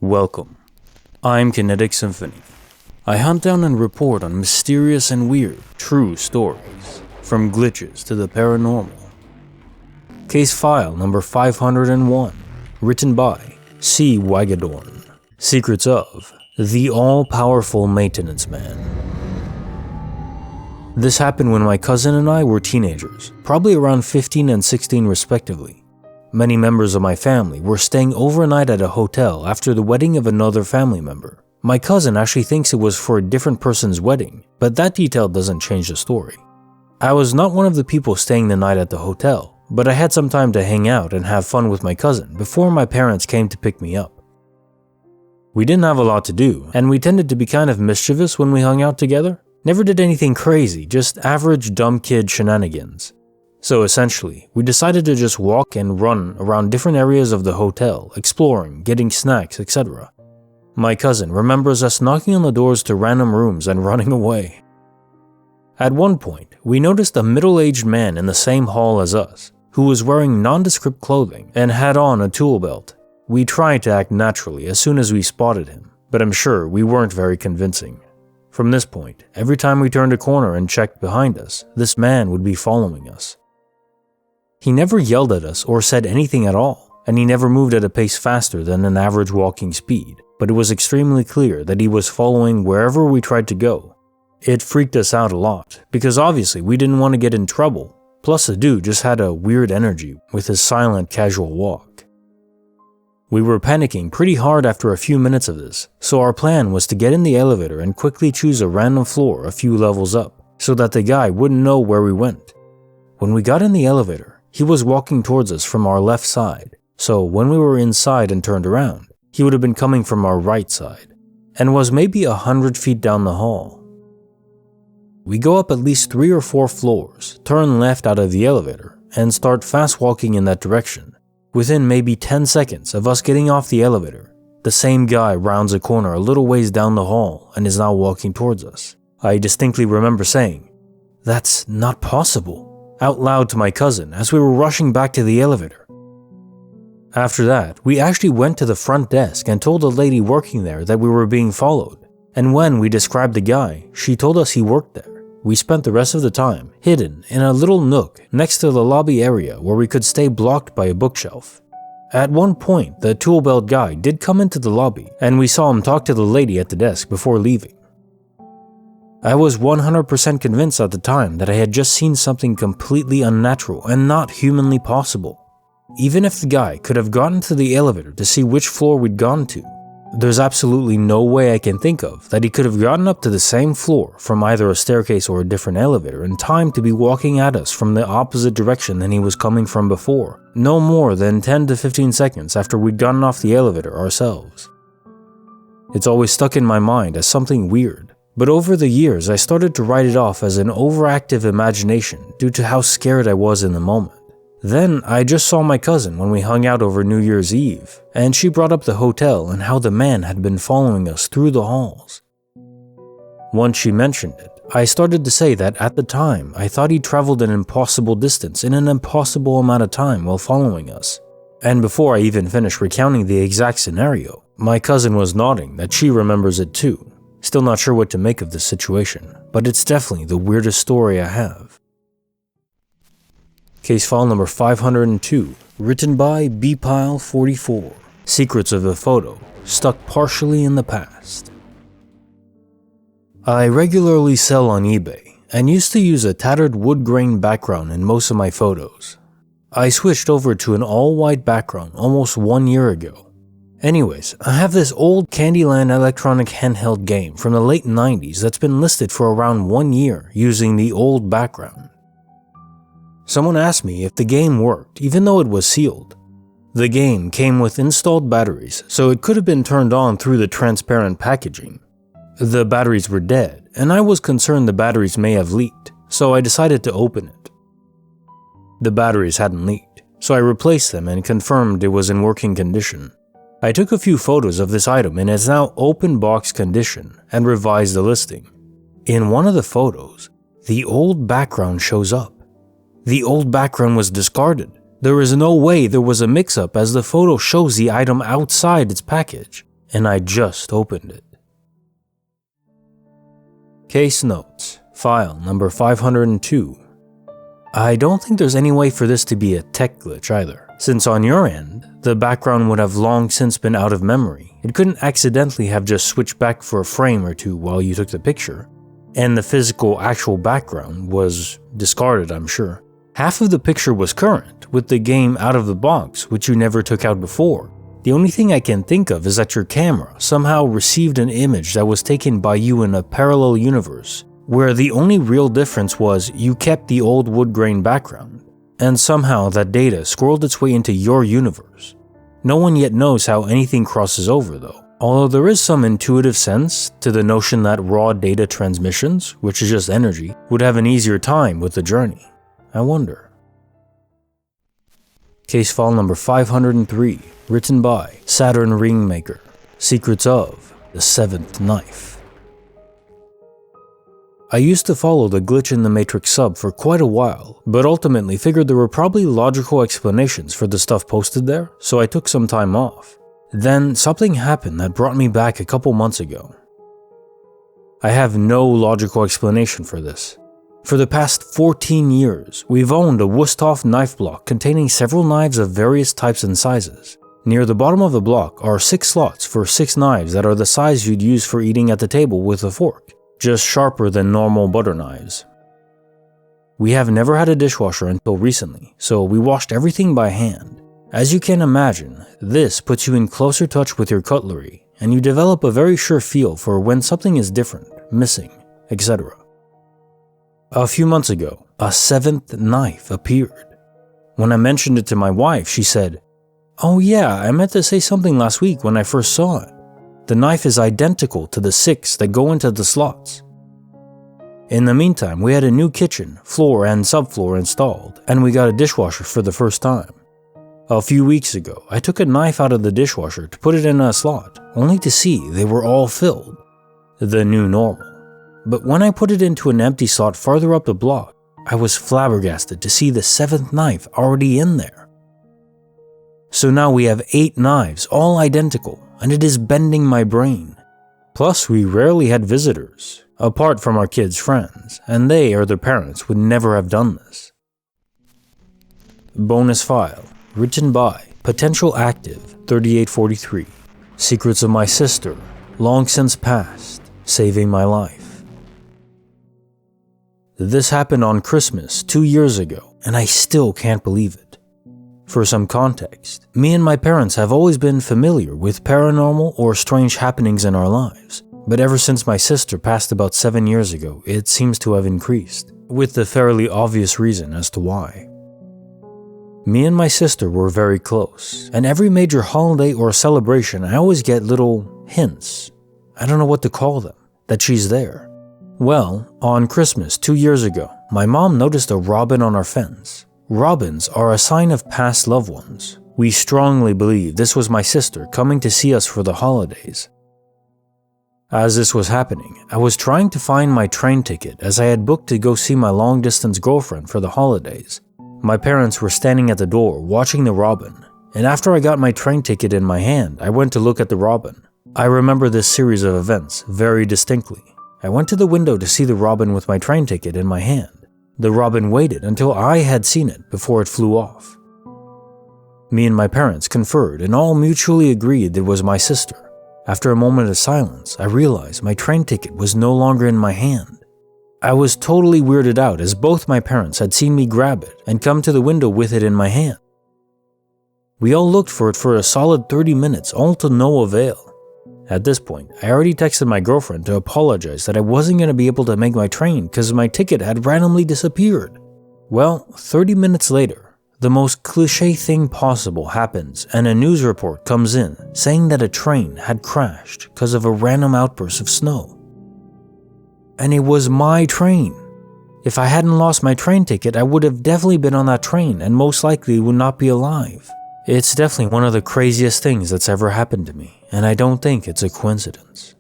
Welcome. I'm Kinetic Symphony. I hunt down and report on mysterious and weird, true stories, from glitches to the paranormal. Case file number 501, written by cwhagedorn. Secrets of the all-powerful maintenance man. This happened when my cousin and I were teenagers, probably around 15 and 16 respectively. Many members of my family were staying overnight at a hotel after the wedding of another family member. My cousin actually thinks it was for a different person's wedding, but that detail doesn't change the story. I was not one of the people staying the night at the hotel, but I had some time to hang out and have fun with my cousin before my parents came to pick me up. We didn't have a lot to do, and we tended to be kind of mischievous when we hung out together. Never did anything crazy, just average dumb kid shenanigans. So essentially, we decided to just walk and run around different areas of the hotel, exploring, getting snacks, etc. My cousin remembers us knocking on the doors to random rooms and running away. At one point, we noticed a middle-aged man in the same hall as us, who was wearing nondescript clothing and had on a tool belt. We tried to act naturally as soon as we spotted him, but I'm sure we weren't very convincing. From this point, every time we turned a corner and checked behind us, this man would be following us. He never yelled at us or said anything at all, and he never moved at a pace faster than an average walking speed, but it was extremely clear that he was following wherever we tried to go. It freaked us out a lot, because obviously we didn't want to get in trouble, plus the dude just had a weird energy with his silent, casual walk. We were panicking pretty hard after a few minutes of this, so our plan was to get in the elevator and quickly choose a random floor a few levels up, so that the guy wouldn't know where we went. When we got in the elevator, he was walking towards us from our left side, so when we were inside and turned around, he would have been coming from our right side, and was maybe 100 feet down the hall. We go up at least 3 or 4 floors, turn left out of the elevator, and start fast walking in that direction. Within maybe 10 seconds of us getting off the elevator, the same guy rounds a corner a little ways down the hall and is now walking towards us. I distinctly remember saying, "That's not possible," out loud to my cousin as we were rushing back to the elevator. After that, we actually went to the front desk and told the lady working there that we were being followed, and when we described the guy, she told us he worked there. We spent the rest of the time hidden in a little nook next to the lobby area where we could stay blocked by a bookshelf. At one point, the tool belt guy did come into the lobby, and we saw him talk to the lady at the desk before leaving. I was 100% convinced at the time that I had just seen something completely unnatural and not humanly possible. Even if the guy could have gotten to the elevator to see which floor we'd gone to, there's absolutely no way I can think of that he could have gotten up to the same floor from either a staircase or a different elevator in time to be walking at us from the opposite direction than he was coming from before, no more than 10 to 15 seconds after we'd gotten off the elevator ourselves. It's always stuck in my mind as something weird. But over the years, I started to write it off as an overactive imagination due to how scared I was in the moment. Then, I just saw my cousin when we hung out over New Year's Eve, and she brought up the hotel and how the man had been following us through the halls. Once she mentioned it, I started to say that at the time, I thought he traveled an impossible distance in an impossible amount of time while following us. And before I even finished recounting the exact scenario, my cousin was nodding that she remembers it too. Still not sure what to make of this situation, but it's definitely the weirdest story I have. Case file number 502, written by bpile44. Secrets of a photo, stuck partially in the past. I regularly sell on eBay, and used to use a tattered wood grain background in most of my photos. I switched over to an all-white background almost 1 year ago. Anyways, I have this old Candyland electronic handheld game from the late 90s that's been listed for around 1 year using the old background. Someone asked me if the game worked even though it was sealed. The game came with installed batteries, so it could have been turned on through the transparent packaging. The batteries were dead, and I was concerned the batteries may have leaked, so I decided to open it. The batteries hadn't leaked, so I replaced them and confirmed it was in working condition. I took a few photos of this item in its now open box condition and revised the listing. In one of the photos, the old background shows up. The old background was discarded. There is no way there was a mix-up as the photo shows the item outside its package. and I just opened it. Case Notes, File number 502. I don't think there's any way for this to be a tech glitch either, since on your end, the background would have long since been out of memory. It couldn't accidentally have just switched back for a frame or two while you took the picture, and the physical actual background was discarded, I'm sure. Half of the picture was current, with the game out of the box, which you never took out before. The only thing I can think of is that your camera somehow received an image that was taken by you in a parallel universe, where the only real difference was you kept the old wood grain background, and somehow that data scrolled its way into your universe. No one yet knows how anything crosses over though, although there is some intuitive sense to the notion that raw data transmissions, which is just energy, would have an easier time with the journey. I wonder. Case file number 503, written by SaturnRingMaker, Secrets of the Seventh Knife. I used to follow the Glitch in the Matrix sub for quite a while, but ultimately figured there were probably logical explanations for the stuff posted there, so I took some time off. Then something happened that brought me back a couple months ago. I have no logical explanation for this. For the past 14 years, we've owned a Wusthof knife block containing several knives of various types and sizes. Near the bottom of the block are 6 slots for 6 knives that are the size you'd use for eating at the table with a fork, just sharper than normal butter knives. We have never had a dishwasher until recently, so we washed everything by hand. As you can imagine, this puts you in closer touch with your cutlery, and you develop a very sure feel for when something is different, missing, etc. A few months ago, a 7th knife appeared. When I mentioned it to my wife, she said, "Oh yeah, I meant to say something last week when I first saw it. The knife is identical to the 6 that go into the slots." In the meantime, we had a new kitchen, floor and subfloor installed, and we got a dishwasher for the first time. A few weeks ago, I took a knife out of the dishwasher to put it in a slot, only to see they were all filled. The new normal. But when I put it into an empty slot farther up the block, I was flabbergasted to see the 7th knife already in there. So now we have 8 knives, all identical, and it is bending my brain. Plus, we rarely had visitors, apart from our kids' friends, and they or their parents would never have done this. Bonus file, written by Potential Active 3843, Secrets of My Sister, long since passed, saving my life. This happened on Christmas 2 years ago, and I still can't believe it. For some context, me and my parents have always been familiar with paranormal or strange happenings in our lives, but ever since my sister passed about 7 years ago, it seems to have increased, with a fairly obvious reason as to why. Me and my sister were very close, and every major holiday or celebration I always get little hints, I don't know what to call them, that she's there. Well, on Christmas 2 years ago, my mom noticed a robin on our fence. Robins are a sign of past loved ones. We strongly believe this was my sister coming to see us for the holidays. As this was happening, I was trying to find my train ticket as I had booked to go see my long-distance girlfriend for the holidays. My parents were standing at the door watching the robin, and after I got my train ticket in my hand, I went to look at the robin. I remember this series of events very distinctly. I went to the window to see the robin with my train ticket in my hand. The robin waited until I had seen it before it flew off. Me and my parents conferred and all mutually agreed it was my sister. After a moment of silence, I realized my train ticket was no longer in my hand. I was totally weirded out as both my parents had seen me grab it and come to the window with it in my hand. We all looked for it for a solid 30 minutes, all to no avail. At this point, I already texted my girlfriend to apologize that I wasn't going to be able to make my train because my ticket had randomly disappeared. Well, 30 minutes later, the most cliche thing possible happens and a news report comes in saying that a train had crashed because of a random outburst of snow. And it was my train. If I hadn't lost my train ticket, I would have definitely been on that train and most likely would not be alive. It's definitely one of the craziest things that's ever happened to me, and I don't think it's a coincidence.